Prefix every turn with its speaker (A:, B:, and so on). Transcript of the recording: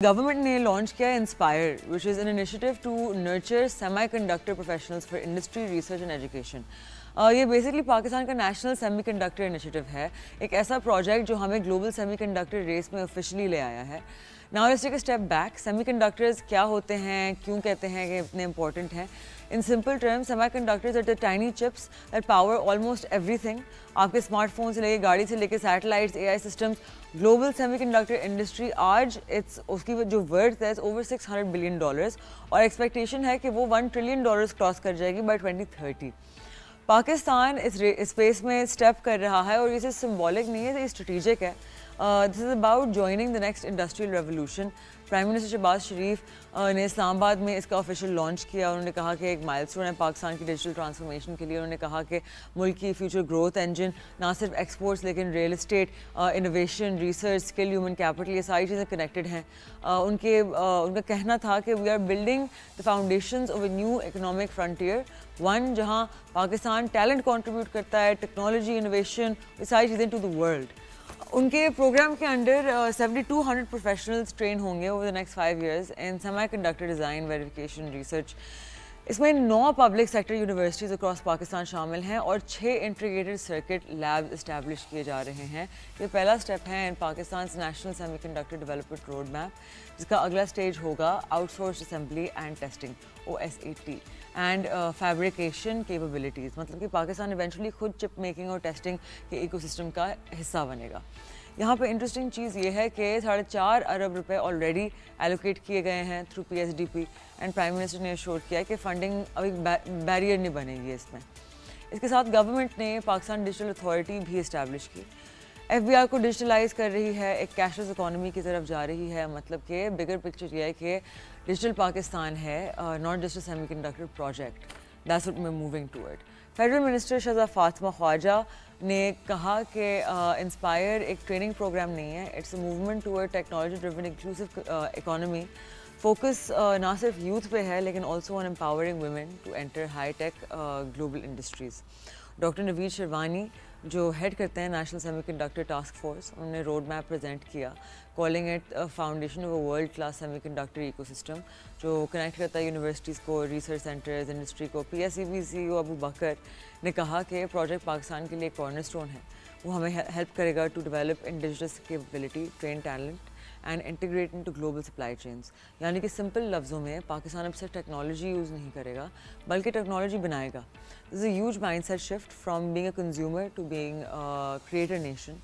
A: Government ने launch किया है inspire which is an initiative to nurture semiconductor professionals for industry research and education. ये basically Pakistan का national semiconductor initiative है, एक ऐसा प्रोजेक्ट जो हमें ग्लोबल सेमीकंडक्टर रेस में ऑफिशियली ले आया है। Now let's take a step back. Semiconductors क्या होते हैं, क्यों कहते हैं कि इतने इंपॉर्टेंट हैं? In simple terms, semiconductors are the tiny chips that power almost everything. आपके स्मार्टफोन से लेके गाड़ी से लेके satellites, AI systems. Global semiconductor industry आज उसकी जो वर्थ है ओवर $600 बिलियन और एक्सपेक्टेशन है कि वो $1 ट्रिलियन क्रॉस कर जाएगी बाय 2030। पाकिस्तान इस स्पेस में स्टेप कर रहा है और ये सिर्फ सिम्बॉलिक नहीं है, ये स्ट्रेटेजिक है। This is about joining the next industrial revolution. Prime minister Shahbaz Sharif ने इस्लामाबाद में इसका ऑफिशियल लॉन्च किया। उन्होंने कहा कि एक माइलस्टोन है पाकिस्तान की डिजिटल ट्रांसफॉर्मेशन के लिए। उन्होंने कहा कि मुल्क की फ्यूचर ग्रोथ इंजन ना सिर्फ एक्सपोर्ट्स लेकिन real estate, innovation, research, skill, human capital, ये सारी चीज़ें कनेक्टेड हैं। उनका कहना था कि we are building the foundations of a new economic frontier, one जहाँ पाकिस्तान टैलेंट कंट्रीब्यूट करता है, टेक्नोलॉजी, इनोवेशन, ये सारी चीज़ें टू द वर्ल्ड। उनके प्रोग्राम के अंडर 7200 प्रोफेशनल्स ट्रेन होंगे over the next 5 years in semiconductor design, verification, research. इसमें 9 public sector universities across Pakistan शामिल हैं और 6 इंटीग्रेटेड सर्किट लैब्स इस्टेब्लिश किए जा रहे हैं। ये पहला स्टेप है in Pakistan national semiconductor development road map, जिसका अगला स्टेज होगा outsource assembly and testing OSAT and fabrication capabilities. मतलब कि पाकिस्तान इवेंचुअली खुद चिप मेकिंग और टेस्टिंग के इकोसिस्टम का हिस्सा बनेगा। यहाँ पे इंटरेस्टिंग चीज़ ये है कि 4.5 अरब रुपए ऑलरेडी एलोकेट किए गए हैं through PSDP and prime minister ने एश्योर किया है कि फ़ंडिंग अभी बैरियर नहीं बनेगी इसमें। इसके साथ गवर्नमेंट ने पाकिस्तान डिजिटल अथॉरिटी भी इस्टेब्लिश की। FBI को डिजिटलाइज कर रही है, एक कैशलेस इकोनॉमी की तरफ जा रही है। मतलब कि बिगर पिक्चर ये है कि डिजिटल पाकिस्तान है, not just a semiconductor project, that's what we are moving toward. Federal minister Shahzad Fatima Khawaja ने कहा कि इंस्पायर एक ट्रेनिंग प्रोग्राम नहीं है, it's a movement toward technology driven inclusive economy. Focus ना सिर्फ यूथ पे है लेकिन also on empowering women to enter high tech global industries. Doctor Naveed Shirwani जो हेड करते हैं नेशनल सेमीकंडक्टर टास्क फोर्स, उन्होंने रोड मैप प्रेजेंट किया, calling it foundation of a world class semiconductor ecosystem जो कनेक्ट करता है यूनिवर्सिटीज़ को, रिसर्च सेंटर्स, इंडस्ट्री को। PSEB CEO अबू बकर ने कहा कि प्रोजेक्ट पाकिस्तान के लिए कॉर्नरस्टोन है, वो हमें हेल्प करेगा to develop indigenous capability, train talent and integrate into global supply chains. यानी कि सिंपल लफ्ज़ों में पाकिस्तान अब सिर्फ टेक्नोलॉजी यूज़ नहीं करेगा बल्कि टेक्नोलॉजी बनाएगा। This is a huge mindset shift from being a consumer to being creator nation.